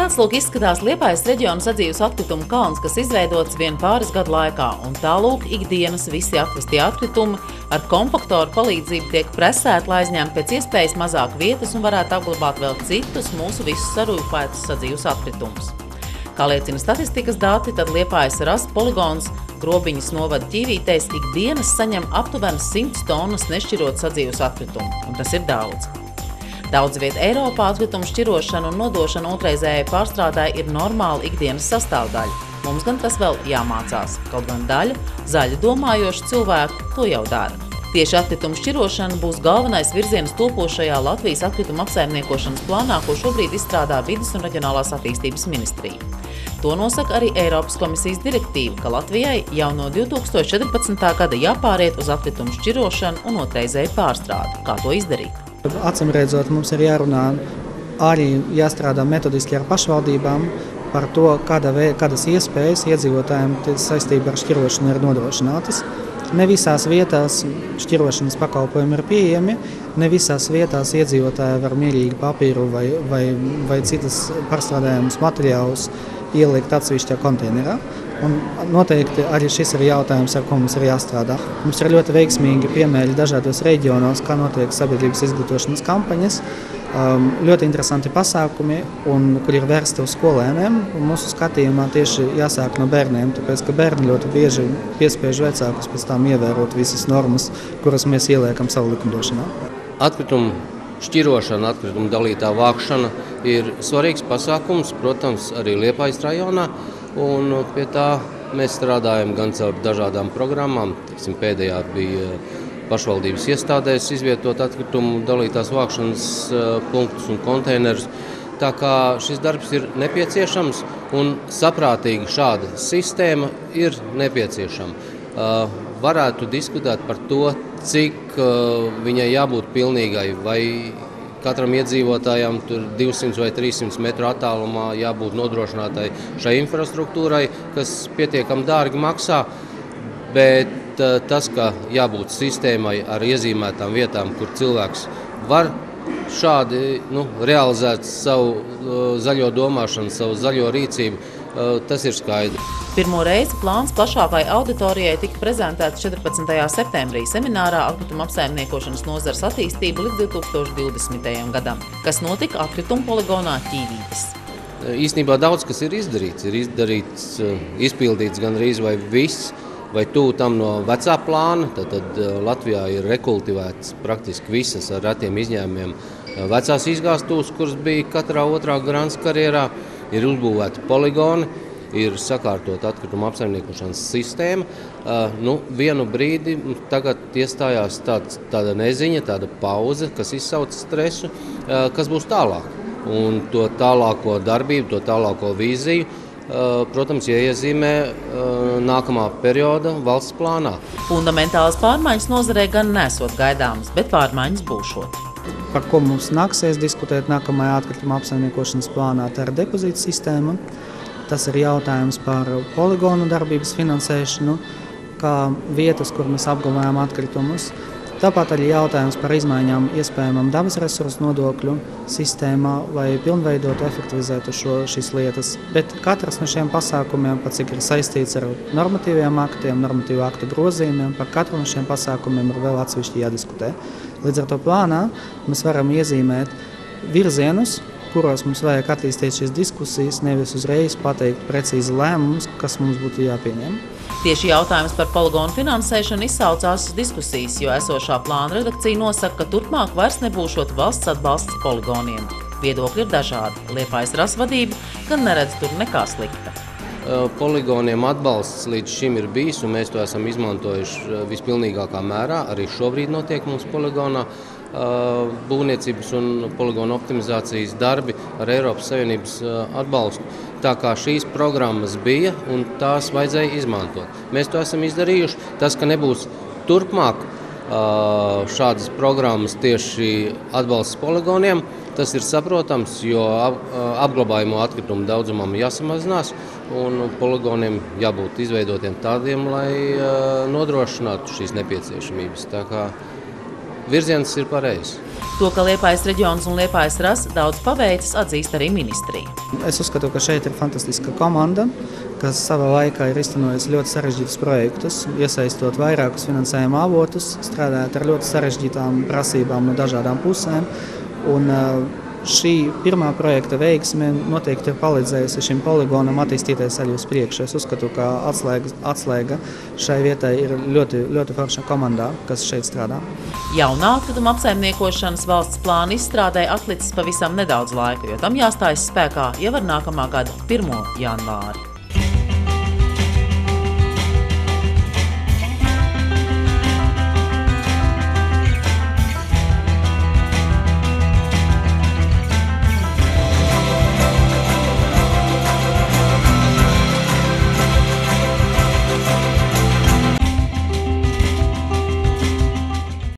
Kāds lūk izskatās Liepājas reģiona sadzīves atkritumu kalns, kas izveidots vien pāris gadu laikā, un tā lūk ikdienas visi atvestie atkritumi ar kompaktoru palīdzību tiek presēti, lai aizņemtu pēc iespējas mazāk vietas un varētu apglabāt vēl citus mūsu visus sarūpētus sadzīves atkritumus. Kā liecina statistikas dati, tad Liepājas RAS poligons Grobiņas novada Ķīvītēs ikdienas saņem aptuveni 100 tonnas nešķirot sadzīves atkritumu, un tas ir daudz. Daudz viet Eiropā atkritumu šķirošana un nodošana otrreizējai pārstrādai ir normāla ikdienas sastāvdaļa. Mums gan tas vēl jāmācās, kaut gan daļa zaļi domājoši cilvēku to jau dara. Tieši atkritumu šķirošana būs galvenais virziens topošajā Latvijas atkritumu apsaimniekošanas plānā, ko šobrīd izstrādā Vides un reģionālās attīstības ministrija. To nosaka arī Eiropas komisijas direktīva, ka Latvijai jau no 2014. gada jāpāriet uz atkritumu šķirošanu un otrreizēju pārstrādi. Kā to izdarīt? Acīmredzot, mums ir jārunā arī jāstrādā metodiski ar pašvaldībām par to, kādas iespējas iedzīvotājiem saistībā ar šķirošanu ir nodrošinātas. Ne visās vietās šķirošanas pakalpojumi ir pieejami, ne visās vietās iedzīvotāji var mierīgi papīru vai citas pārstrādājumus materiālus ielikt atsevišķā konteinerā. Un noteikti arī šis ir jautājums, ar ko mums ir jāstrādā. Mums ir ļoti veiksmīgi piemēri dažādos reģionos, kā notiek sabiedrības izglītošanas kampaņas, ļoti interesanti pasākumi, kur ir vērsti uz skolēniem. Mūsu skatījumā tieši jāsāk no bērniem, tāpēc, ka bērni ļoti bieži piespiež vecākus pēc tam ievērot visas normas, kuras mēs ieliekam savu likumdošanā. Atkritumu šķirošana, atkritumu dalītā vākšana ir svarīgs pasākums, protams, arī Liepājas rajonā. Un pie tā mēs strādājam gan caur dažādām programmām. Pēdējā bija pašvaldības iestādēs izvietot atkritumu dalītās vākšanas punktus un konteinerus. Tā kā šis darbs ir nepieciešams un saprātīgi šāda sistēma ir nepieciešama. Varētu diskutēt par to, cik viņai jābūt pilnīgai, vai katram iedzīvotājam tur 200 vai 300 metru attālumā jābūt nodrošinātai šai infrastruktūrai, kas pietiekami dārgi maksā, bet tas, ka jābūt sistēmai ar iezīmētām vietām, kur cilvēks var šādi realizēt savu zaļo domāšanu, savu zaļo rīcību, tas ir skaidrs. Pirmo reizi plāns plašākai auditorijai tika prezentēts 14. septembrī seminārā Atkrituma apsaimniekošanas nozares attīstība līdz 2020. gadam, kas notika atkritumu poligonā Ķīvītes. Īstenībā daudz kas ir izdarīts. Ir izpildīts gandrīz vai viss, vai tuvu tam no vecā plāna. Tad Latvijā ir rekultivēts praktiski visas ar retiem izņēmumiem vecās izgāstuves, kuras bija katrā otrā grāns karjerā, ir uzbūvēti poligoni. Ir sakārtot atkrituma apsaimniekošanas sistēma. Vienu brīdi tagad iestājās tāda neziņa, tāda pauze, kas izsauc stresu, kas būs tālāk. Un to tālāko darbību, to tālāko vīziju, protams, iezīmē nākamā perioda valsts plānā. Fundamentālas pārmaiņas nozarē gan nesot gaidāmas, bet pārmaiņas būšot. Par ko mums nāksies diskutēt nākamajā atkrituma apsaimniekošanas plānā, tā ir depozīta sistēma. Tas ir jautājums par poligonu darbības finansēšanu, kā vietas, kur mēs apglabājam atkritumus. Tāpat arī jautājums par izmaiņām iespējamam dabas resursu nodokļu sistēmā, lai pilnveidotu, efektivizētu šīs lietas. Bet katrs no šiem pasākumiem, pat cik ir saistīts ar normatīviem aktiem, normatīvu aktu grozījumiem, par katru no šiem pasākumiem ir vēl atsevišķi jādiskutē. Līdz ar to plānā mēs varam iezīmēt virzienus, kuros mums vajag attīstīt šīs diskusijas, nevis uzreiz pateikt precīzi lēmumus, kas mums būtu jāpieņem. Tieši jautājums par poligonu finansēšanu izsaucās diskusijas, jo esošā plāna redakcija nosaka, ka turpmāk vairs nebūšot valsts atbalsts poligoniem. Viedokļi ir dažādi. Liepājas RAS vadība gan neredz tur nekā slikta. Poligoniem atbalsts līdz šim ir bijis, un mēs to esam izmantojuši vispilnīgākā mērā. Arī šobrīd notiek mums poligonā būvniecības un poligonu optimizācijas darbi ar Eiropas Savienības atbalstu. Tā kā šīs programmas bija un tās vajadzēja izmantot. Mēs to esam izdarījuši. Tas, ka nebūs turpmāk šādas programmas tieši atbalsts poligoniem, tas ir saprotams, jo apglabājamo atkritumu daudzumam jāsamazinās un poligoniem jābūt izveidotiem tādiem, lai nodrošinātu šīs nepieciešamības. Tā kā virziens ir pareizs. To, ka Liepājas reģions un Liepājas RAS daudz paveicis, atzīst arī ministrija. Es uzskatu, ka šeit ir fantastiska komanda, kas savā laikā ir iztenojusi ļoti sarežģītus projektus, iesaistot vairākus finansējuma avotus, strādājot ar ļoti sarežģītām prasībām no dažādām pusēm. Un šī pirmā projekta veiksme noteikti ir palīdzējusi šim poligonam attīstīties arī uz priekšu. Es uzskatu, ka atslēga šai vietai ir ļoti, ļoti forša komandā, kas šeit strādā. Jaunā atkrituma apsaimniekošanas valsts plāna izstrādē atlicis pavisam nedaudz laika, jo tam jāstājas spēkā jau ar nākamā gada 1. janvāri.